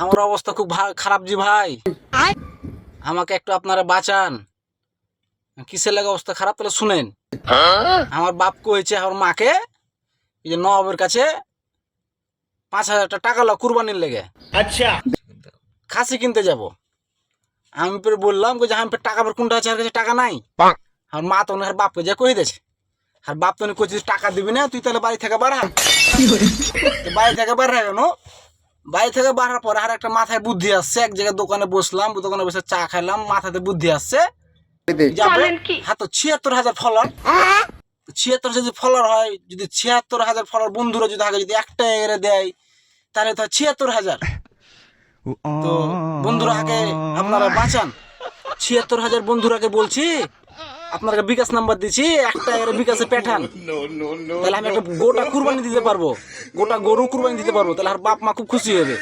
আমার অবস্থা খুব খারাপ জি ভাই, আমাকে একটু আপনারা বাঁচান। কিসের লাগে অবস্থা খারাপ তাহলে শুনেন। আমার বাপ কইছে আমার মাকে এই যে নবাবের কাছে 5,000 টাকা লো কুরবানির লেগে। আচ্ছা, খাসি কিনতে যাব। আমি পরে বললাম যে আমি টাকা পর কোনটা আছে, আর কাছে টাকা নাই। আর মা তো আর বাপকে যা কই দিয়েছে, আর বাপ তো কইছে টাকা দিবি না, তুই তাহলে বাড়ি থেকে বাড়া। বাড়ি থেকে বাড়া কেন? বাড়ি থেকে বাড়ার পরে আর একটা মাথায় বুদ্ধি আসছে। এক জায়গায় দোকানে বসলাম, দোকানে বসে চা খাইলাম, মাথাতে বুদ্ধি আসছে হাতে 76,000 ফলোয়ার। 76 যদি ফলোয়ার হয়, যদি 76,000 ফলোয়ার বন্ধুরা যদি আগে যদি একটা এরে দেয়, তাহলে তো 76,000। তো বন্ধুরা আগে আপনারা বাঁচান। 76,000 বন্ধুরাকে বলছি, আপনাকে বিকাশ নাম্বার দিচ্ছি, একটা এর বিকাশে পাঠান, তাহলে আমি একটা গোটা কুরবানি দিতে পারবো, গোটা গরু কুরবানি দিতে পারবো, তাহলে আর বাপ মা খুব খুশি হবে।